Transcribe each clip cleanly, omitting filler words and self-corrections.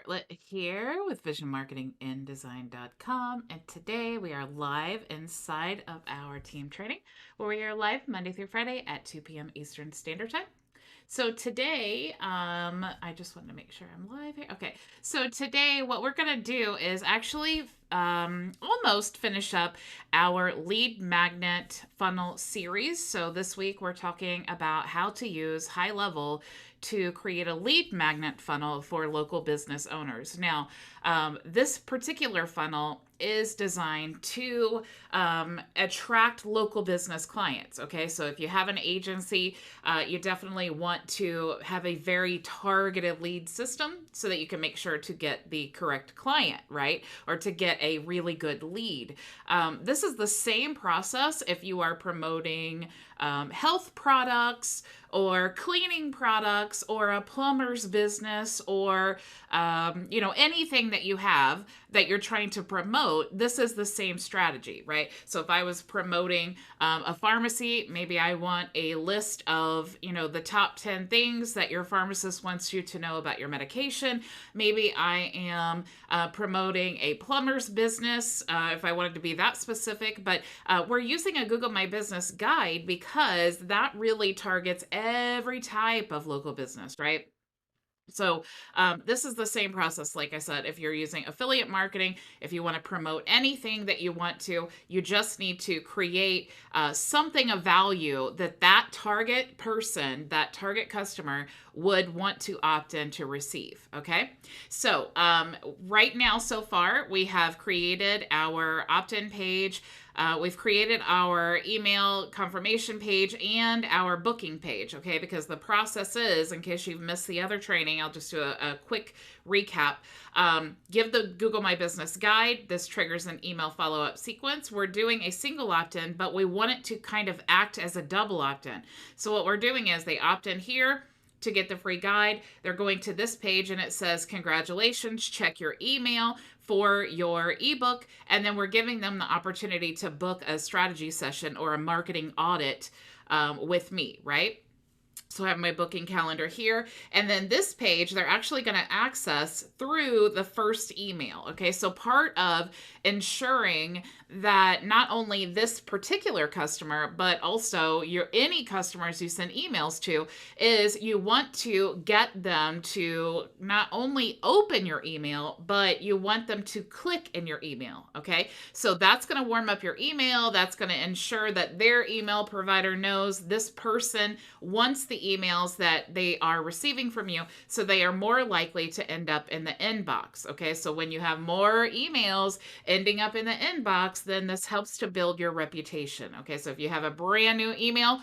Bartlett here with visionmarketinganddesign.com, and today we are live inside of our team training where we are live Monday through Friday at 2 p.m. Eastern Standard Time. So today, I just want to make sure I'm live here. Okay, so today what we're going to do is actually almost finish up our lead magnet funnel series. So this week we're talking about how to use HighLevel to create a lead magnet funnel for local business owners. Now, this particular funnel is designed to attract local business clients. Okay, so if you have an agency, you definitely want to have a very targeted lead system so that you can make sure to get the correct client, right? Or to get a really good lead. This is the same process if you are promoting health products or cleaning products or a plumber's business or anything that you have that you're trying to promote. This is the same strategy, right? So if I was promoting a pharmacy, maybe I want a list of the top 10 things that your pharmacist wants you to know about your medication. Maybe I am promoting a plumber's business if I wanted to be that specific, but we're using a Google My Business guide because that really targets every type of local business, right? So this is the same process. Like I said, if you're using affiliate marketing, if you want to promote anything that you want to, you just need to create something of value that target person, that target customer would want to opt in to receive. Okay. So right now, so far, we have created our opt-in page. We've created our email confirmation page and our booking page, okay? Because the process is, in case you've missed the other training, I'll just do a quick recap. Give the Google My Business guide. This triggers an email follow-up sequence. We're doing a single opt-in, but we want it to kind of act as a double opt-in. So what we're doing is they opt in here to get the free guide. They're going to this page and it says, congratulations, check your email for your ebook. And then we're giving them the opportunity to book a strategy session or a marketing audit with me, right? So I have my booking calendar here. And then this page, they're actually going to access through the first email. Okay, so part of ensuring that not only this particular customer, but also any customers you send emails to, is you want to get them to not only open your email, but you want them to click in your email. Okay, so that's going to warm up your email. That's going to ensure that their email provider knows this person wants the emails that they are receiving from you, so they are more likely to end up in the inbox. Okay, so when you have more emails ending up in the inbox, then this helps to build your reputation. Okay, so if you have a brand new email,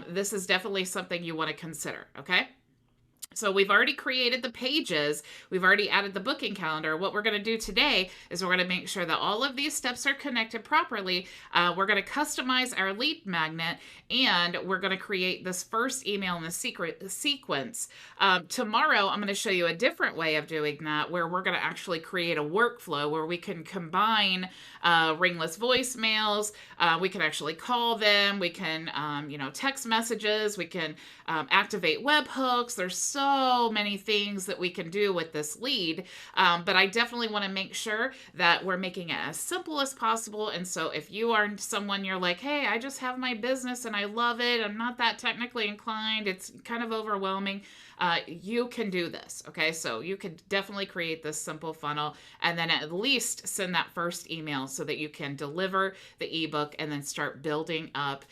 this is definitely something you want to consider. Okay. So we've already created the pages. We've already added the booking calendar. What we're going to do today is we're going to make sure that all of these steps are connected properly. We're going to customize our lead magnet, and we're going to create this first email in the sequence. Tomorrow, I'm going to show you a different way of doing that, where we're going to actually create a workflow where we can combine ringless voicemails. We can actually call them. We can, text messages. We can activate webhooks. There's so many things that we can do with this lead, but I definitely want to make sure that we're making it as simple as possible. And so if you are someone, you're like, hey, I just have my business and I love it, I'm not that technically inclined, it's kind of overwhelming, you can do this. Okay, so you could definitely create this simple funnel and then at least send that first email so that you can deliver the ebook and then start building up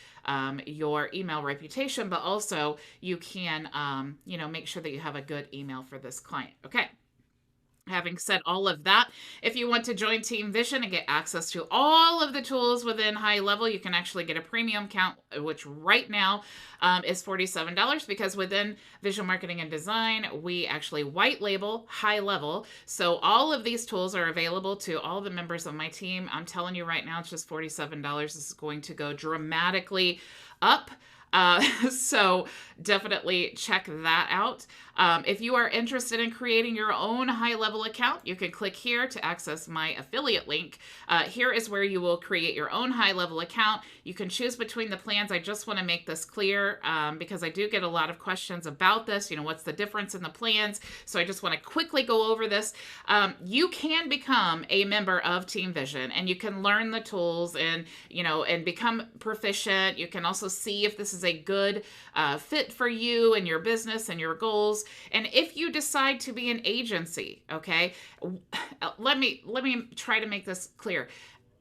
your email reputation, but also you can, make sure that you have a good email for this client. Okay. Having said all of that, if you want to join Team Vision and get access to all of the tools within HighLevel, you can actually get a premium account, which right now is $47, because within Vision Marketing and Design, we actually white label HighLevel. So all of these tools are available to all the members of my team. I'm telling you right now, it's just $47. This is going to go dramatically up So definitely check that out. If you are interested in creating your own HighLevel account, you can click here to access my affiliate link. Here is where you will create your own HighLevel account. You can choose between the plans. I just want to make this clear because I do get a lot of questions about this. What's the difference in the plans? So I just want to quickly go over this. You can become a member of Team Vision, and you can learn the tools and become proficient. You can also see if this is a good fit for you and your business and your goals. And if you decide to be an agency, okay, let me try to make this clear.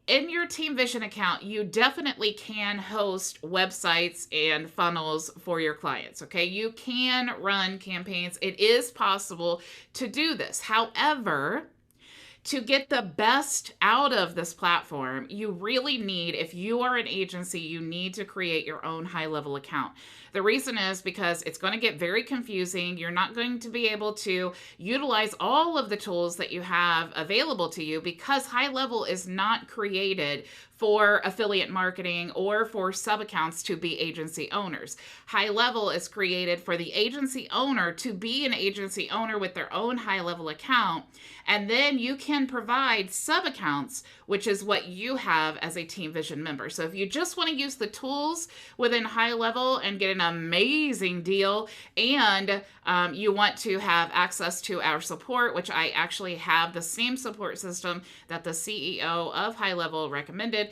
In your Team Vision account, you definitely can host websites and funnels for your clients, okay? You can run campaigns. It is possible to do this. However, to get the best out of this platform, you really need, if you are an agency, you need to create your own HighLevel account. The reason is because it's going to get very confusing. You're not going to be able to utilize all of the tools that you have available to you because HighLevel is not created for affiliate marketing or for sub-accounts to be agency owners. HighLevel is created for the agency owner to be an agency owner with their own HighLevel account, and then you can provide sub-accounts, which is what you have as a Team Vision member. So if you just want to use the tools within HighLevel and get an amazing deal, and you want to have access to our support, which I actually have the same support system that the CEO of HighLevel recommended.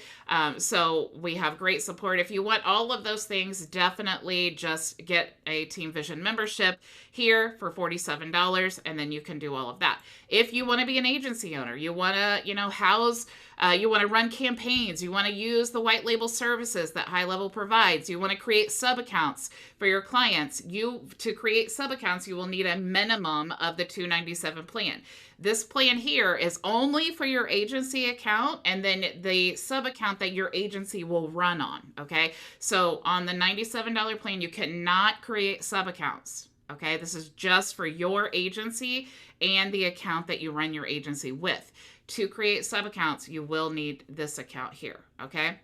So we have great support. If you want all of those things, definitely just get a Team Vision membership here for $47, and then you can do all of that. If you want to be an agency owner, you want to, you want to run campaigns, you want to use the white label services that HighLevel provides, you want to create sub-accounts for your clients, to create sub-accounts, you will need a minimum of the $297 plan. This plan here is only for your agency account and then the sub-account that your agency will run on, okay? So on the $97 plan, you cannot create sub-accounts, okay? This is just for your agency and the account that you run your agency with. To create sub-accounts, you will need this account here, okay?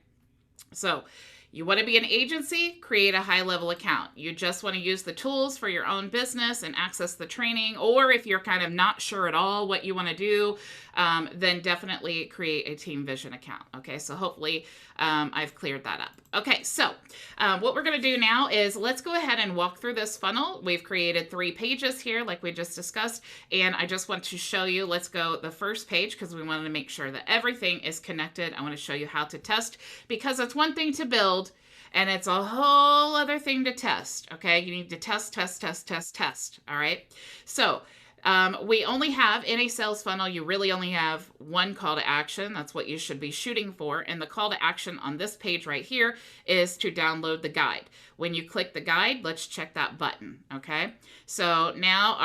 So you want to be an agency, create a HighLevel account. You just want to use the tools for your own business and access the training, or if you're kind of not sure at all what you want to do, then definitely create a Team Vision account. Okay, so hopefully I've cleared that up. Okay, so what we're going to do now is let's go ahead and walk through this funnel. We've created 3 pages here like we just discussed, and I just want to show you, let's go the first page because we wanted to make sure that everything is connected. I want to show you how to test, because it's one thing to build and it's a whole other thing to test, okay? You need to test, all right? So we only have, in a sales funnel, you really only have one call to action. That's what you should be shooting for. And the call to action on this page right here is to download the guide. When you click the guide, let's check that button, okay? So now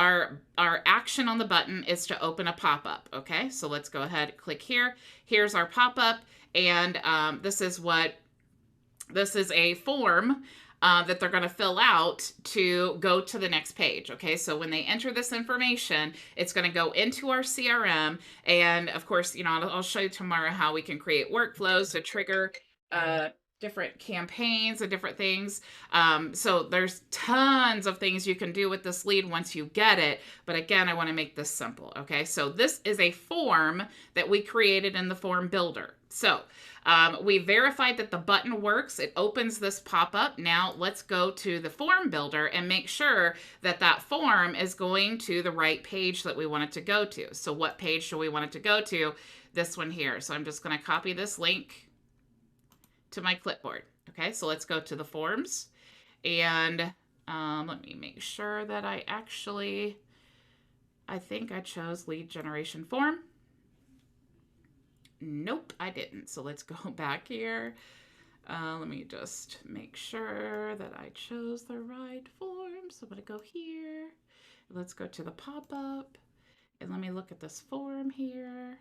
our action on the button is to open a pop-up, okay? So let's go ahead and click here. Here's our pop-up, and this is a form that they're going to fill out to go to the next page. Okay, so when they enter this information, it's going to go into our CRM. And of course, I'll show you tomorrow how we can create workflows to trigger different campaigns and different things. So there's tons of things you can do with this lead once you get it. But again, I want to make this simple. Okay, so this is a form that we created in the form builder. So we verified that the button works. It opens this pop-up. Now let's go to the form builder and make sure that that form is going to the right page that we want it to go to. So what page do we want it to go to? This one here. So I'm just going to copy this link to my clipboard. Okay, so let's go to the forms, and let me make sure that I think I chose lead generation form. Nope, I didn't. So let's go back here. Let me just make sure that I chose the right form. So I'm going to go here. Let's go to the pop-up, and let me look at this form here.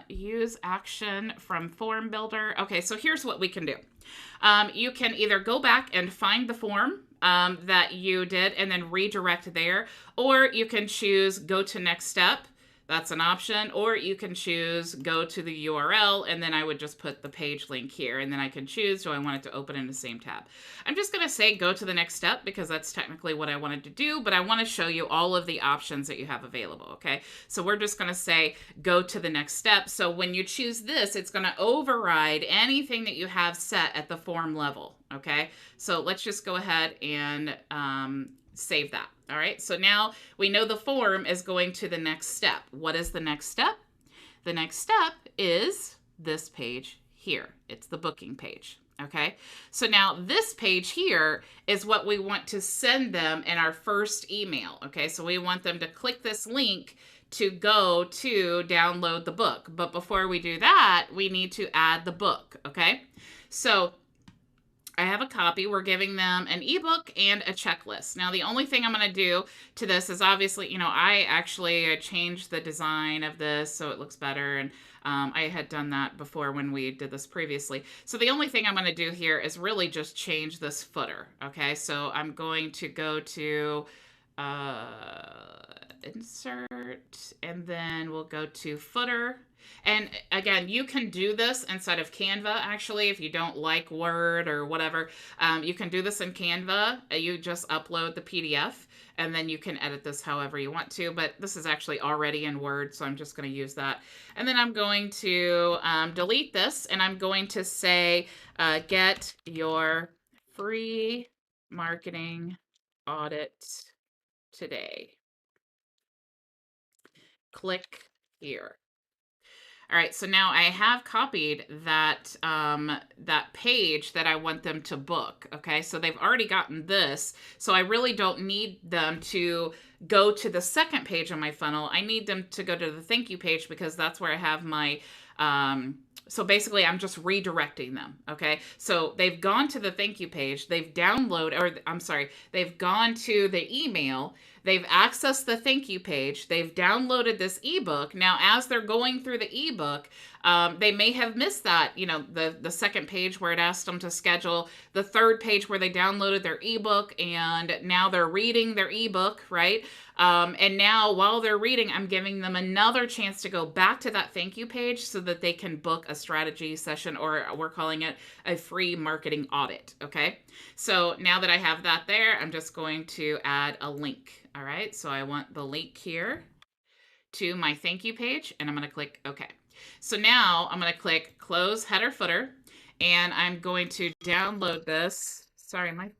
Use action from form builder. Okay, so here's what we can do. You can either go back and find the form that you did and then redirect there, or you can choose go to next step. That's an option. Or you can choose go to the URL, and then I would just put the page link here, and then I can choose, do I want it to open in the same tab? I'm just going to say go to the next step because that's technically what I wanted to do, but I want to show you all of the options that you have available, okay? So we're just going to say go to the next step. So when you choose this, it's going to override anything that you have set at the form level, okay? So let's just go ahead and save that. All right, so now we know the form is going to the next step. What is the next step? The next step is this page here. It's the booking page. Okay, so now this page here is what we want to send them in our first email. Okay, so we want them to click this link to go to download the book. But before we do that, we need to add the book. Okay, so I have a copy. We're giving them an ebook and a checklist. Now, the only thing I'm going to do to this is obviously, you know, I actually changed the design of this so it looks better. And I had done that before when we did this previously. So the only thing I'm going to do here is really just change this footer. Okay, so I'm going to go to insert, and then we'll go to footer. And again, you can do this inside of Canva, actually, if you don't like Word or whatever. You can do this in Canva. You just upload the PDF, and then you can edit this however you want to. But this is actually already in Word, so I'm just going to use that. And then I'm going to delete this, and I'm going to say, get your free marketing audit today. Click here. All right, so now I have copied that that page that I want them to book. Okay, so they've already gotten this, so I really don't need them to go to the second page on my funnel. I need them to go to the thank you page because that's where I have my so basically I'm just redirecting them. Okay, so they've gone to the thank you page, they've downloaded, or I'm sorry, they've gone to the email, they've accessed the thank you page, they've downloaded this ebook. Now, as they're going through the ebook, they may have missed that, you know, the second page where it asked them to schedule, the third page where they downloaded their ebook, and now they're reading their ebook, right? And now while they're reading, I'm giving them another chance to go back to that thank you page so that they can book a strategy session, or we're calling it a free marketing audit. Okay, so now that I have that there, I'm just going to add a link. All right, so I want the link here to my thank you page, and I'm going to click OK. So now I'm going to click close header footer, and I'm going to download this. Sorry, my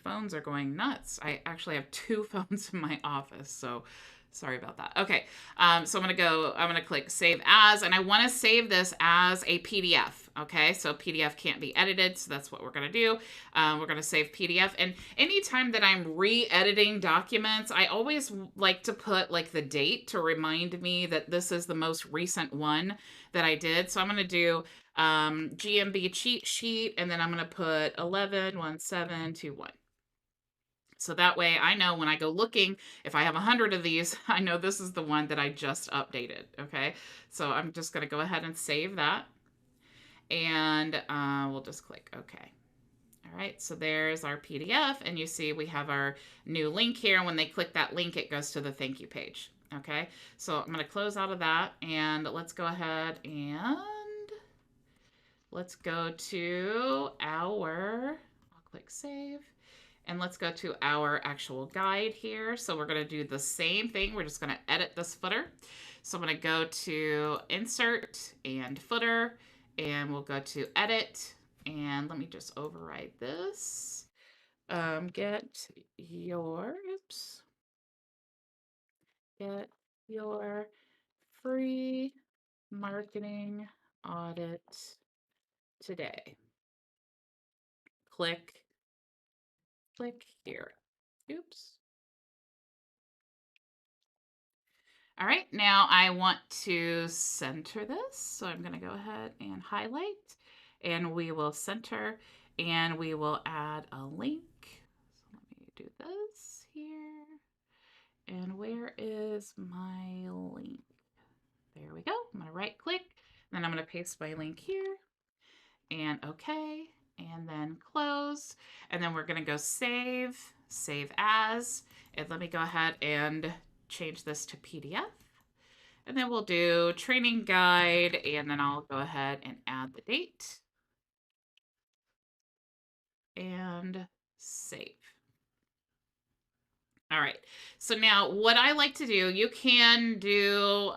phones are going nuts. I actually have two phones in my office, so sorry about that. Okay, so I'm going to click save as, and I want to save this as a PDF. Okay, so PDF can't be edited, so that's what we're going to do. We're going to save PDF, and anytime that I'm re-editing documents, I always like to put like the date to remind me that this is the most recent one that I did. So I'm going to do GMB cheat sheet, and then I'm going to put 11/17/21. So that way I know when I go looking, if I have 100 of these, I know this is the one that I just updated. Okay, so I'm just going to go ahead and save that, and we'll just click OK. All right, so there's our PDF, and you see we have our new link here. When they click that link, it goes to the thank you page. Okay, so I'm going to close out of that, and let's go ahead and let's go to our, I'll click save, and let's go to our actual guide here. So we're going to do the same thing. We're just going to edit this footer. So I'm going to go to insert and footer, and we'll go to edit. And let me just override this. Get your free marketing audit today. Click here. Oops. All right, now I want to center this. So I'm going to go ahead and highlight, and we will center, and we will add a link. So let me do this here. And where is my link? There we go. I'm going to right click, then I'm going to paste my link here, and OK, and then close. And then we're going to go save as, and let me go ahead and change this to PDF. And then we'll do training guide, and then I'll go ahead and add the date and save. All right. So now what I like to do, you can do,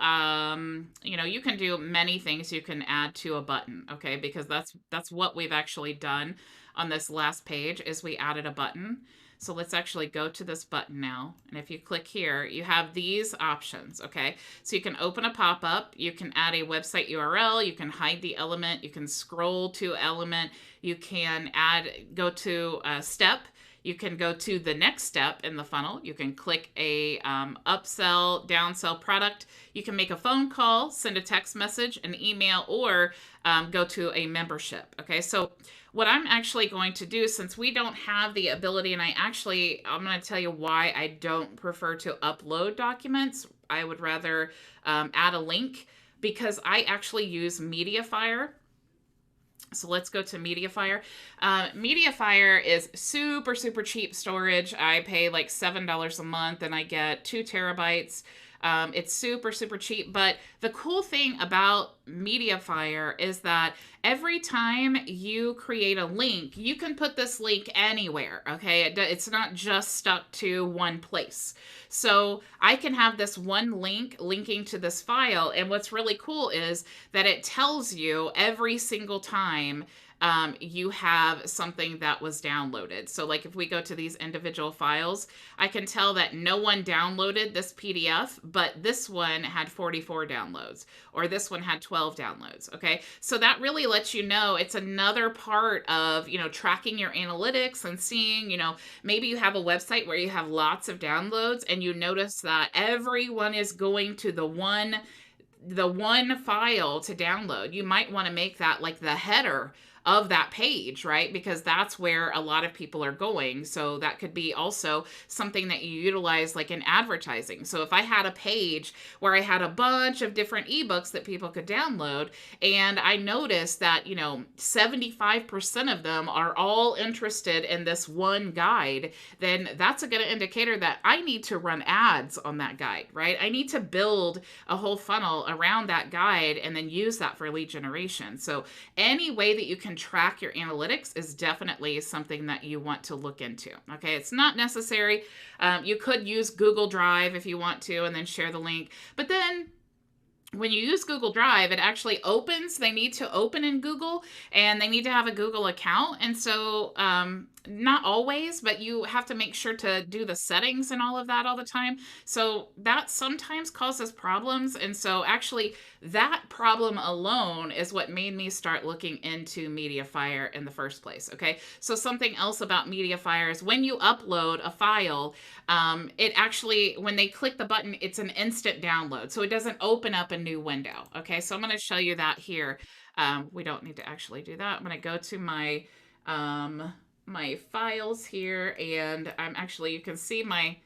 you can do many things you can add to a button, okay? Because that's what we've actually done on this last page is we added a button. So let's actually go to this button now. And if you click here, you have these options, okay? So you can open a pop-up, you can add a website URL, you can hide the element, you can scroll to element, you can go to a step, you can go to the next step in the funnel. You can click a upsell, downsell product. You can make a phone call, send a text message, an email, or go to a membership. Okay, so what I'm actually going to do, since we don't have the ability, and I'm going to tell you why I don't prefer to upload documents. I would rather add a link because I actually use MediaFire. So let's go to MediaFire. MediaFire is super, super cheap storage. I pay like $7 a month and I get 2 terabytes. It's super, super cheap. But the cool thing about MediaFire is that every time you create a link, you can put this link anywhere, okay? It's not just stuck to one place. So I can have this one link linking to this file. And what's really cool is that it tells you every single time you have something that was downloaded. So like if we go to these individual files, I can tell that no one downloaded this PDF, but this one had 44 downloads, or this one had 12 downloads. Okay. So that really lets you know it's another part of, tracking your analytics and seeing, maybe you have a website where you have lots of downloads and you notice that everyone is going to the one file to download. You might want to make that like the header of that page, right? Because that's where a lot of people are going. So that could be also something that you utilize like in advertising. So if I had a page where I had a bunch of different ebooks that people could download, and I noticed that, 75% of them are all interested in this one guide, then that's a good indicator that I need to run ads on that guide, right? I need to build a whole funnel around that guide and then use that for lead generation. So any way that you can track your analytics is definitely something that you want to look into. Okay, it's not necessary. You could use Google Drive if you want to and then share the link. But then when you use Google Drive, it actually opens. They need to open in Google and they need to have a Google account. And so not always, but you have to make sure to do the settings and all of that all the time. So that sometimes causes problems. And so actually that problem alone is what made me start looking into MediaFire in the first place. Okay. So something else about MediaFire is when you upload a file, it actually, when they click the button, it's an instant download. So it doesn't open up a new window. Okay. So I'm going to show you that here. We don't need to actually do that. I'm going to go to my files here, and I'm actually, you can see my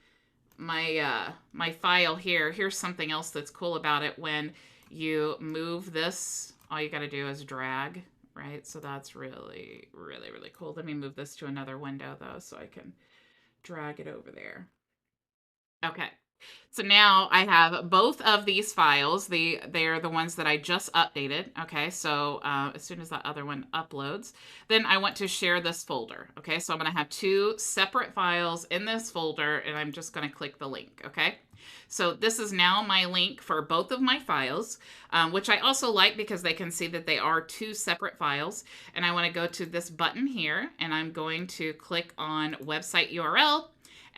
file here. Here's something else that's cool about it. When you move this, all you got to do is drag, right? So that's really, really, really cool. Let me move this to another window though, so I can drag it over there. Okay. So now I have both of these files. They're the ones that I just updated. Okay, so as soon as that other one uploads, then I want to share this folder. Okay, so I'm going to have 2 separate files in this folder, and I'm just going to click the link. Okay, so this is now my link for both of my files, which I also like because they can see that they are 2 separate files. And I want to go to this button here, and I'm going to click on website URL.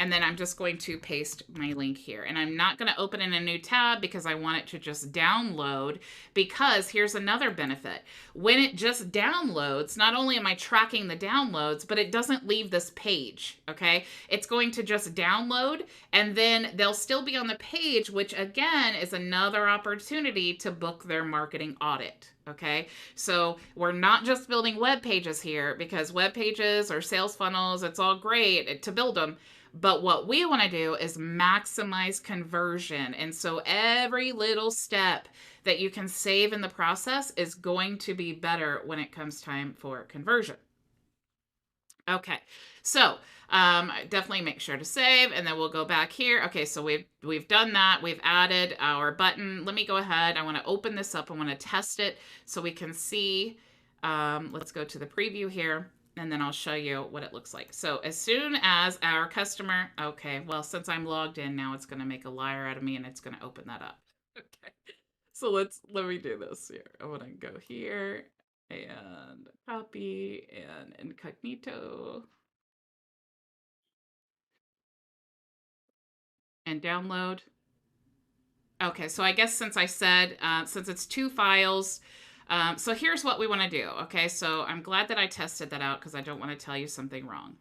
And then I'm just going to paste my link here. And I'm not going to open in a new tab because I want it to just download, because here's another benefit. When it just downloads, not only am I tracking the downloads, but it doesn't leave this page, okay? It's going to just download, and then they'll still be on the page, which again is another opportunity to book their marketing audit. Okay, so we're not just building web pages here, because web pages or sales funnels, it's all great to build them. But what we want to do is maximize conversion. And so every little step that you can save in the process is going to be better when it comes time for conversion. Okay, so definitely make sure to save, and then we'll go back here. Okay, so we've done that. We've added our button. Let me go ahead. I want to open this up. I want to test it so we can see. Let's go to the preview here, and then I'll show you what it looks like. So as soon as our customer, okay, well, since I'm logged in now, it's going to make a liar out of me, and it's going to open that up. Okay, so let me do this here. I want to go here and copy and incognito and download. Okay, so I guess since I said, since it's two files, so here's what we want to do. Okay, so I'm glad that I tested that out because I don't want to tell you something wrong.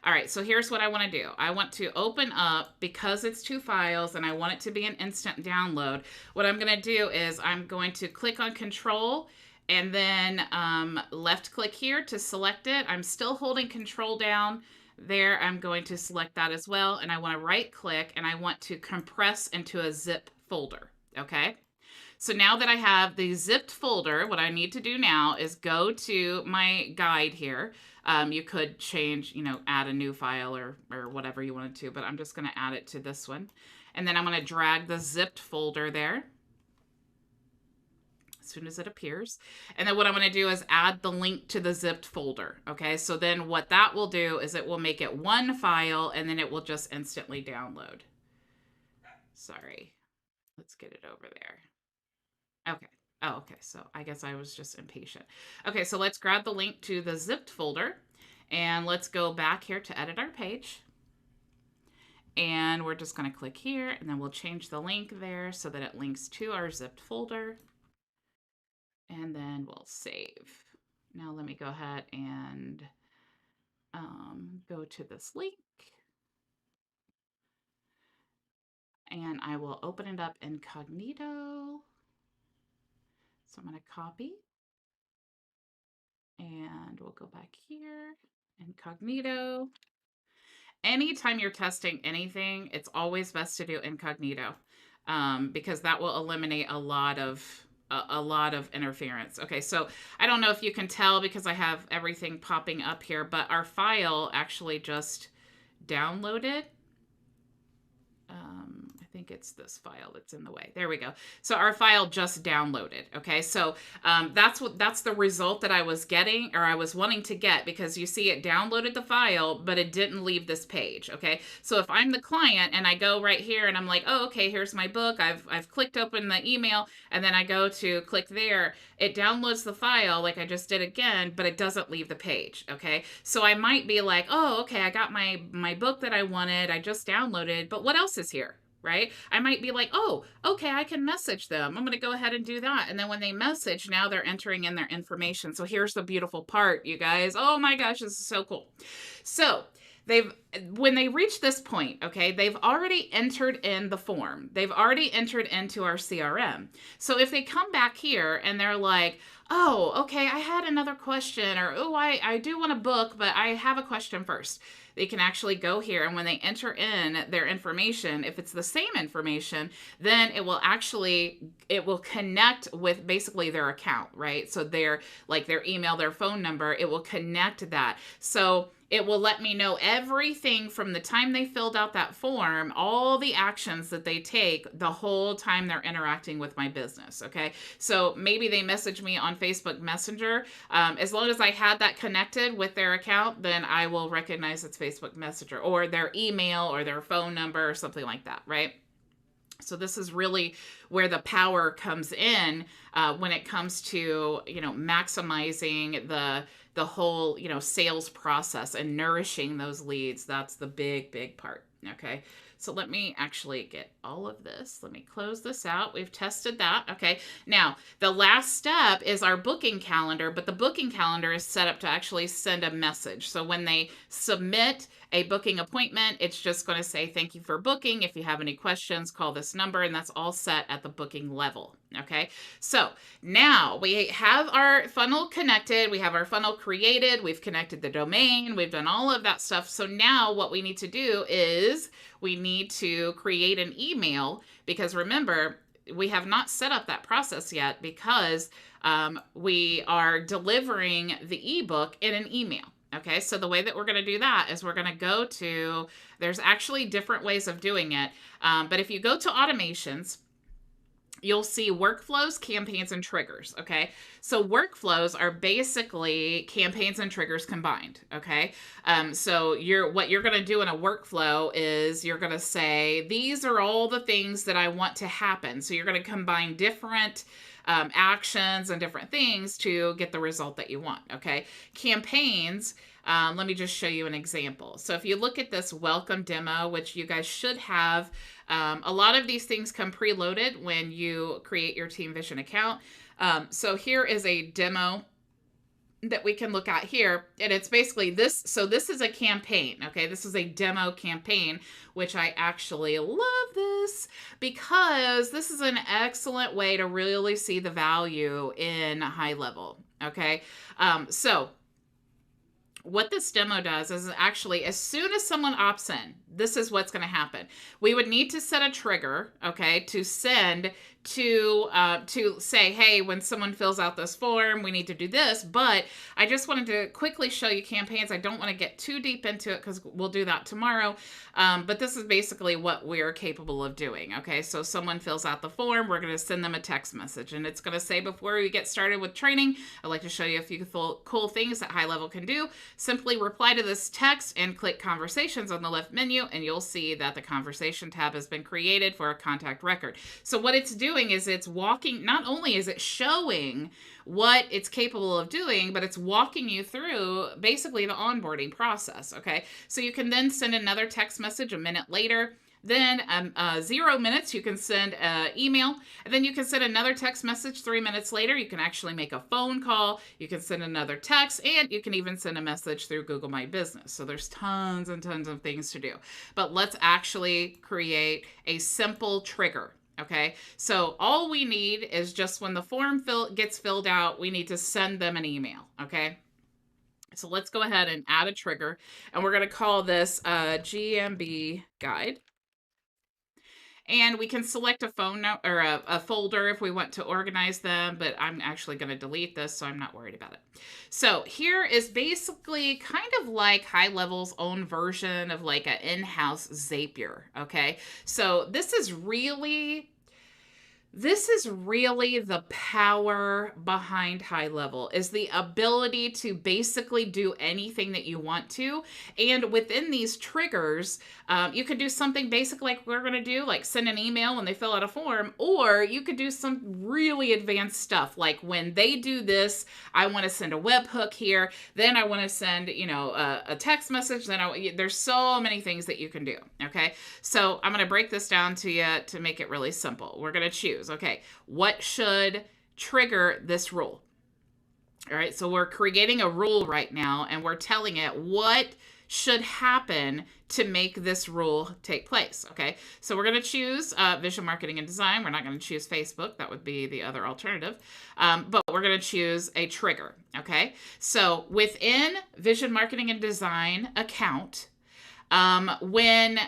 All right, so here's what I want to do. I want to open up, because it's two files and I want it to be an instant download, what I'm going to do is I'm going to click on Control and then left click here to select it. I'm still holding Control down there. I'm going to select that as well, and I want to right click and I want to compress into a zip folder. Okay, so now that I have the zipped folder, what I need to do now is go to my guide here. You could change, add a new file or whatever you wanted to, but I'm just going to add it to this one. And then I'm going to drag the zipped folder there as soon as it appears. And then what I'm going to do is add the link to the zipped folder. Okay, so then what that will do is it will make it one file, and then it will just instantly download. Sorry. Let's get it over there. Okay. Oh, okay. So I guess I was just impatient. Okay, so let's grab the link to the zipped folder, and let's go back here to edit our page. And we're just going to click here, and then we'll change the link there so that it links to our zipped folder. And then we'll save. Now let me go ahead and go to this link. And I will open it up incognito. So I'm going to copy. And we'll go back here, incognito. Anytime you're testing anything, it's always best to do incognito, because that will eliminate a lot of interference. Okay, so I don't know if you can tell because I have everything popping up here, but our file actually just downloaded. I think it's this file that's in the way. There we go. So our file just downloaded. Okay, so that's the result that I was getting, or I was wanting to get, because you see it downloaded the file, but it didn't leave this page. Okay, so if I'm the client and I go right here and I'm like, oh, okay, here's my book. I've clicked open the email, and then I go to click there. It downloads the file like I just did again, but it doesn't leave the page. Okay, so I might be like, oh, okay, I got my book that I wanted. I just downloaded, but what else is here? Right? I might be like, oh, okay, I can message them. I'm going to go ahead and do that. And then when they message, now they're entering in their information. So here's the beautiful part, you guys. Oh my gosh, this is so cool. So when they reach this point, okay, they've already entered in the form. They've already entered into our CRM. So if they come back here and they're like, oh, okay, I had another question, or, oh, I do want a book, but I have a question first. They can actually go here, and when they enter in their information, if it's the same information, then it will connect with basically their account, right? So their email, their phone number, it will connect that. So it will let me know everything from the time they filled out that form, all the actions that they take the whole time they're interacting with my business, okay? So maybe they message me on Facebook Messenger. As long as I had that connected with their account, then I will recognize it's Facebook Messenger, or their email or their phone number or something like that, right? So this is really where the power comes in when it comes to, maximizing the whole, sales process and nourishing those leads. That's the big part. Okay. So let me actually get all of this. Let me close this out. We've tested that. Okay. Now, the last step is our booking calendar, but the booking calendar is set up to actually send a message. So when they submit a booking appointment, it's just going to say, thank you for booking. If you have any questions, call this number, and that's all set at the booking level. Okay. So now we have our funnel connected. We have our funnel created. We've connected the domain. We've done all of that stuff. So now what we need to do is we need to create an email, because remember, we have not set up that process yet, because we are delivering the ebook in an email. Okay, so the way that we're going to do that is we're going to go to, there's actually different ways of doing it. But if you go to automations, you'll see workflows, campaigns, and triggers. Okay. So workflows are basically campaigns and triggers combined. Okay. So what you're going to do in a workflow is you're going to say, these are all the things that I want to happen. So you're going to combine different actions and different things to get the result that you want. Okay. Campaigns, let me just show you an example. So if you look at this welcome demo, which you guys should have, a lot of these things come preloaded when you create your Team Vision account. So here is a demo that we can look at here, and it's basically this. So this is a campaign. Okay, this is a demo campaign, which I actually love this because this is an excellent way to really see the value in HighLevel. Okay, so what this demo does is actually, as soon as someone opts in, this is what's going to happen. We would need to set a trigger, okay, to send to say, hey, when someone fills out this form, we need to do this. But I just wanted to quickly show you campaigns. I don't want to get too deep into it because we'll do that tomorrow. But this is basically what we're capable of doing. Okay, so someone fills out the form, we're going to send them a text message, and it's going to say, before we get started with training, I'd like to show you a few cool things that HighLevel can do. Simply reply to this text and click conversations on the left menu, and you'll see that the conversation tab has been created for a contact record. So what it's doing is it's walking, not only is it showing what it's capable of doing, but it's walking you through basically the onboarding process. Okay, so you can then send another text message a minute later. Then 0 minutes, you can send an email, and then you can send another text message 3 minutes later. You can actually make a phone call, you can send another text, and you can even send a message through Google My Business. So there's tons and tons of things to do. But let's actually create a simple trigger. Okay, so all we need is just when the form gets filled out, we need to send them an email. Okay, so let's go ahead and add a trigger, and we're going to call this GMB guide. And we can select a phone note or a folder if we want to organize them, but I'm actually going to delete this, so I'm not worried about it. So here is basically kind of like HighLevel's own version of like an in-house Zapier. Okay, so this is really the power behind HighLevel, is the ability to basically do anything that you want to. And within these triggers, you could do something basic like we're going to do, like send an email when they fill out a form, or you could do some really advanced stuff. Like when they do this, I want to send a webhook here, then I want to send, a text message. Then there's so many things that you can do. Okay. So I'm going to break this down to you to make it really simple. We're going to choose, okay, what should trigger this rule? All right, so we're creating a rule right now, and we're telling it what should happen to make this rule take place. Okay, so we're going to choose Vision Marketing and Design. We're not going to choose Facebook. That would be the other alternative. But we're going to choose a trigger. Okay, so within Vision Marketing and Design account, when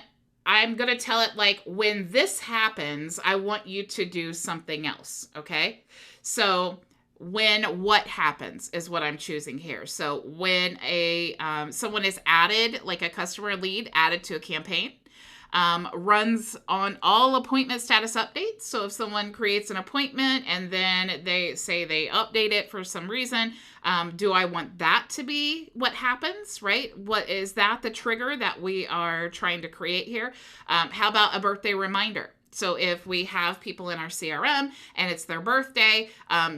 I'm going to tell it, like, when this happens, I want you to do something else. Okay. So when what happens is what I'm choosing here. So when someone is added, like a customer lead added to a campaign, runs on all appointment status updates. So if someone creates an appointment and then they say they update it for some reason, do I want that to be what happens, right? What is that the trigger that we are trying to create here? How about a birthday reminder? So if we have people in our CRM and it's their birthday,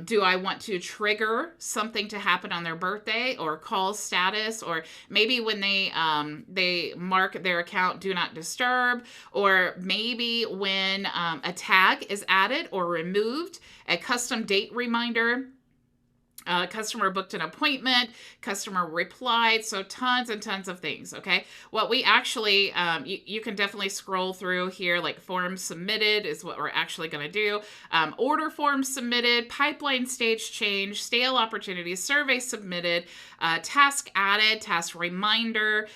do I want to trigger something to happen on their birthday, or call status, or maybe when they mark their account do not disturb, or maybe when a tag is added or removed, a custom date reminder. Customer booked an appointment, customer replied, so tons and tons of things. Okay, what we actually, you can definitely scroll through here, like forms submitted is what we're actually going to do. Order forms submitted, pipeline stage change, stale opportunities, survey submitted, task added, task reminder,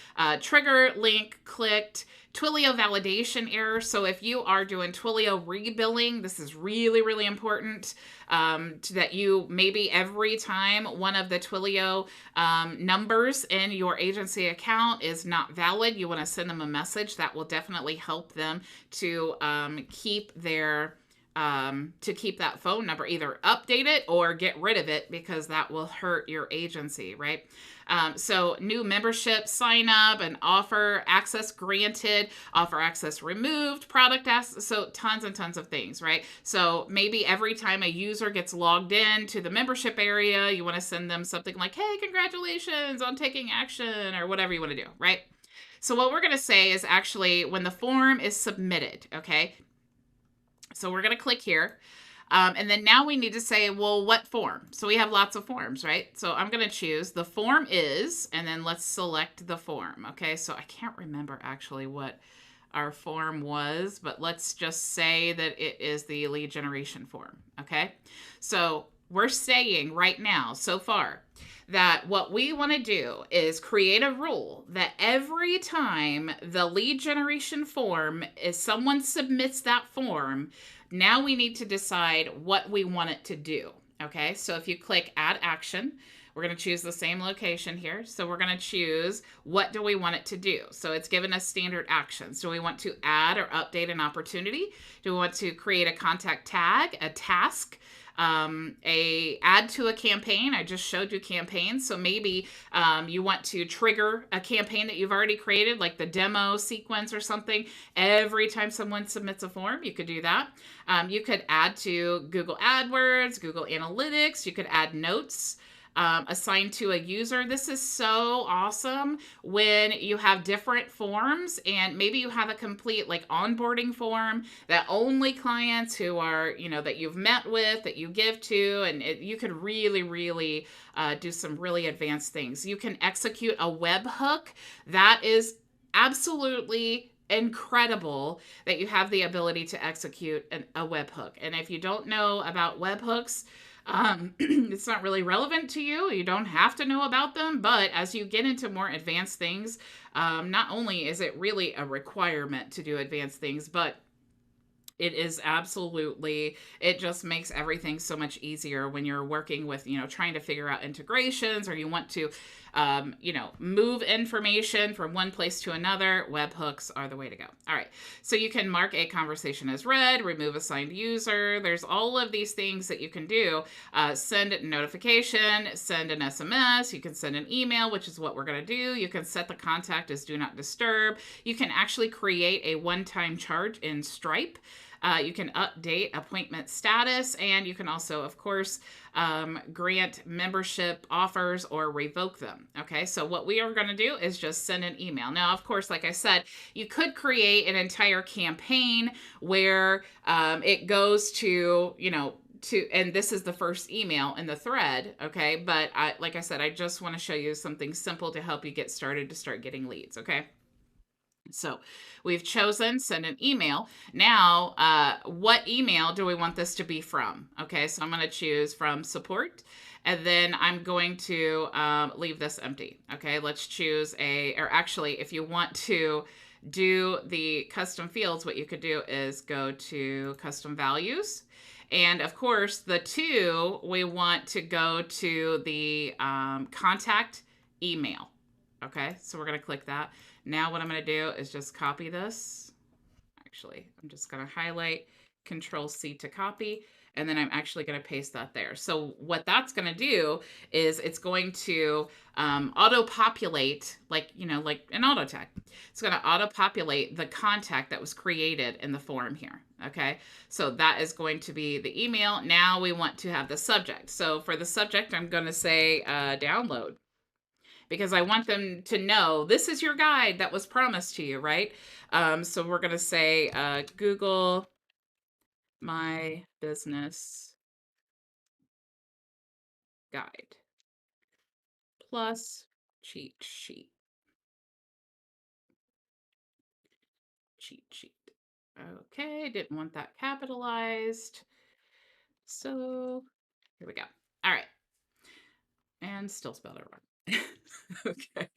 trigger link clicked, Twilio validation error. So if you are doing Twilio rebilling, this is really, really important that you maybe every time one of the Twilio numbers in your agency account is not valid, you want to send them a message. That will definitely help them to keep their to keep that phone number, either update it or get rid of it, because that will hurt your agency, right? So new membership sign up and offer access granted, offer access removed, product access, so tons and tons of things, right? So maybe every time a user gets logged in to the membership area, you want to send them something like, hey, congratulations on taking action, or whatever you want to do, right? So what we're going to say is actually when the form is submitted, okay? So we're going to click here. And then now we need to say, well, what form? So we have lots of forms, right? So I'm going to choose the form is, and then let's select the form. Okay, so I can't remember actually what our form was, but let's just say that it is the lead generation form. Okay, so we're saying right now, so far, that what we want to do is create a rule that every time the lead generation form is someone submits that form, now we need to decide what we want it to do. Okay, so if you click add action, we're going to choose the same location here. So we're going to choose what do we want it to do. So it's given us standard actions. Do we want to add or update an opportunity? Do we want to create a contact tag, a task? A add to a campaign. I just showed you campaigns, so maybe you want to trigger a campaign that you've already created, like the demo sequence or something. Every time someone submits a form, you could do that. You could add to Google AdWords, Google Analytics. You could add notes assigned to a user. This is so awesome when you have different forms, and maybe you have a complete like onboarding form that only clients who are, you know, that you've met with, that you give to, and you could really, really do some really advanced things. You can execute a webhook. That is absolutely incredible that you have the ability to execute a webhook. And if you don't know about webhooks, it's not really relevant to you. You don't have to know about them, but as you get into more advanced things, not only is it really a requirement to do advanced things, but it is absolutely, it just makes everything so much easier when you're working with, you know, trying to figure out integrations, or you want to, you know, move information from one place to another. Webhooks are the way to go. All right. So you can mark a conversation as read, remove assigned user. There's all of these things that you can do. Send a notification, send an SMS. You can send an email, which is what we're going to do. You can set the contact as do not disturb. You can actually create a one-time charge in Stripe. You can update appointment status, and you can also, of course, grant membership offers or revoke them. Okay, so what we are going to do is just send an email. Now, of course, like I said, you could create an entire campaign where it goes to, you know, and this is the first email in the thread, okay? But like I said, I just want to show you something simple to help you get started to start getting leads, okay? So we've chosen send an email. Now, what email do we want this to be from? Okay, so I'm going to choose from support, and then I'm going to leave this empty. Okay, let's choose or actually, if you want to do the custom fields, what you could do is go to custom values. And of course, the two, we want to go to the contact email. Okay, so we're going to click that. Now what I'm going to do is just copy this. Actually, I'm just going to highlight, Control C to copy, and then I'm actually going to paste that there. So what that's going to do is it's going to auto-populate, like, you know, like an auto tag. It's going to auto-populate the contact that was created in the form here. Okay, so that is going to be the email. Now we want to have the subject. So for the subject, I'm going to say download, because I want them to know this is your guide that was promised to you, right? So we're going to say Google My Business Guide plus cheat sheet. Cheat sheet. Okay, didn't want that capitalized. So here we go. All right. And still spelled it wrong. Okay.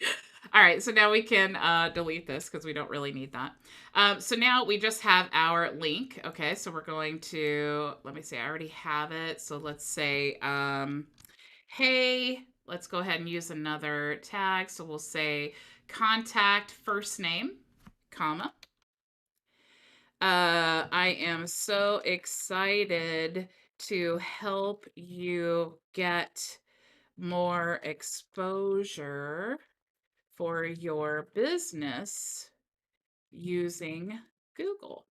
All right, so now we can delete this because we don't really need that. So now we just have our link. Okay, so we're going to, let me see, I already have it. So let's say, hey, let's go ahead and use another tag. So we'll say contact first name, comma. I am so excited to help you get more exposure for your business using Google.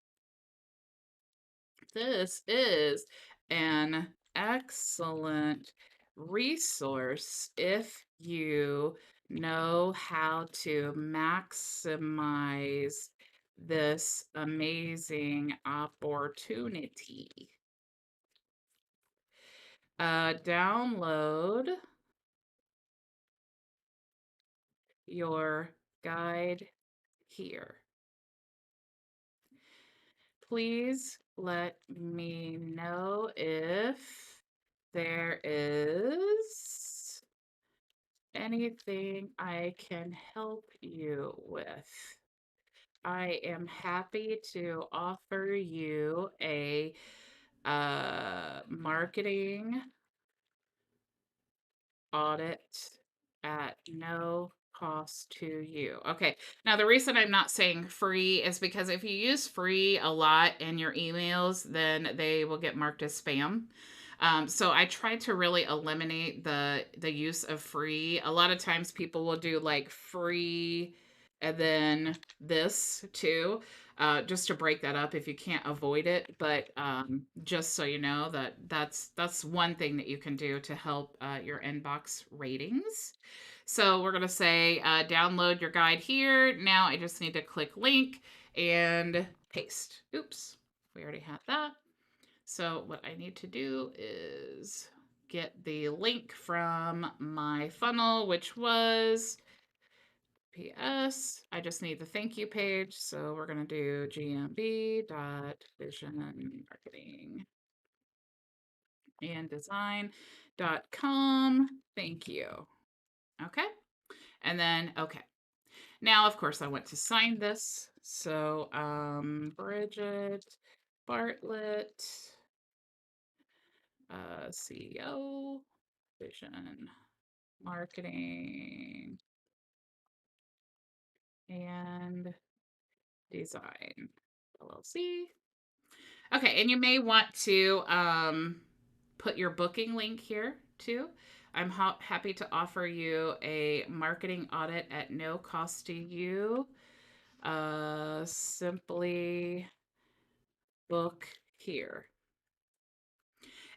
This is an excellent resource if you know how to maximize this amazing opportunity. Download your guide here. Please let me know if there is anything I can help you with. I am happy to offer you a marketing audit at no cost to you. Okay. Now, the reason I'm not saying free is because if you use free a lot in your emails, then they will get marked as spam. So I try to really eliminate the use of free. A lot of times people will do like free and then this too, just to break that up if you can't avoid it. But just so you know that that's one thing that you can do to help your inbox ratings. So we're gonna say download your guide here. Now I just need to click link and paste. Oops, we already had that. So what I need to do is get the link from my funnel, which was PS. I just need the thank you page. So we're going to do gmb.visionmarketing and design.com. Thank you. Okay. And then, okay. Now, of course, I want to sign this. So, Bridget Bartlett, CEO, Vision Marketing and Design LLC. Okay, and you may want to put your booking link here too. I'm happy to offer you a marketing audit at no cost to you. Simply book here.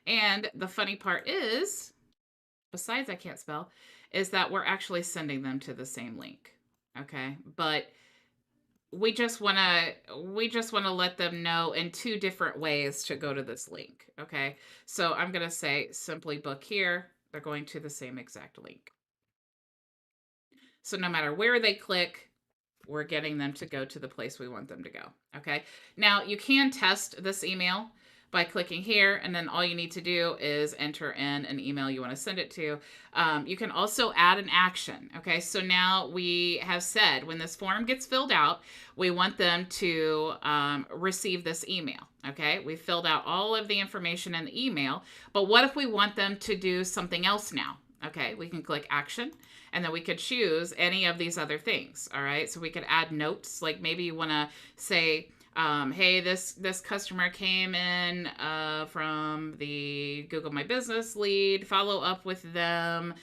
And the funny part is, besides I can't spell, is that we're actually sending them to the same link. Okay, but we just want to let them know in two different ways to go to this link. Okay, so I'm going to say simply book here. They're going to the same exact link. So no matter where they click, we're getting them to go to the place we want them to go. Okay, now you can test this email by clicking here, and then all you need to do is enter in an email you want to send it to. You can also add an action. Okay, so now we have said when this form gets filled out, we want them to receive this email. Okay, we filled out all of the information in the email, but what if we want them to do something else now? Okay, we can click action, and then we could choose any of these other things. All right, so we could add notes, like maybe you want to say, hey, this customer came in from the Google My Business lead. Follow up with them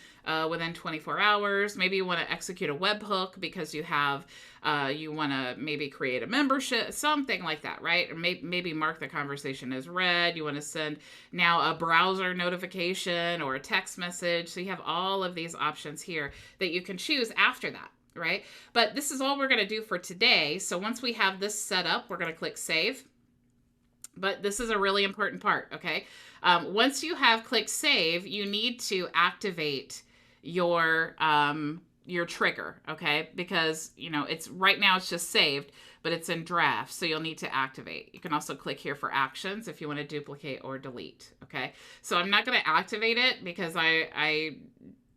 within 24 hours. Maybe you want to execute a webhook because you have you want to maybe create a membership, something like that, right? Or maybe mark the conversation as read. You want to send now a browser notification or a text message. So you have all of these options here that you can choose after that. Right? But this is all we're going to do for today. So once we have this set up, we're going to click save. But this is a really important part, okay? Once you have clicked save, you need to activate your trigger, okay? Because, you know, it's right now it's just saved, but it's in draft, so you'll need to activate. You can also click here for actions if you want to duplicate or delete, okay? So I'm not going to activate it because I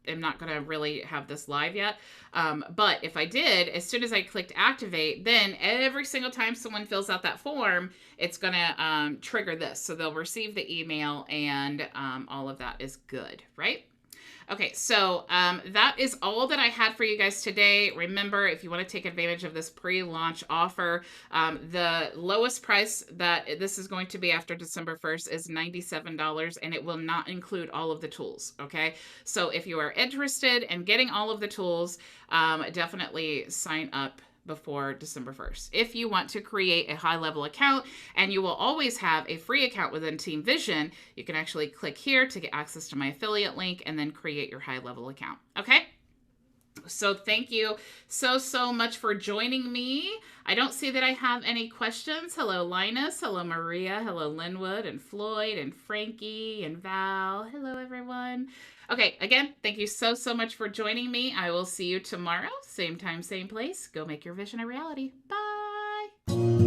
am not going to really have this live yet. But if I did, as soon as I clicked activate, then every single time someone fills out that form, it's going to trigger this. So they'll receive the email and all of that is good, right? Okay, so that is all that I had for you guys today. Remember, if you want to take advantage of this pre-launch offer, the lowest price that this is going to be after December 1st is $97, and it will not include all of the tools, okay? So if you are interested in getting all of the tools, definitely sign up before December 1st. If you want to create a HighLevel account, and you will always have a free account within Team Vision, you can actually click here to get access to my affiliate link and then create your HighLevel account. Okay? So thank you so much for joining me. I don't see that I have any questions. Hello, Linus. Hello, Maria. Hello, Linwood and Floyd and Frankie and Val. Hello, everyone. Okay, again, thank you so much for joining me. I will see you tomorrow. Same time, same place. Go make your vision a reality. Bye.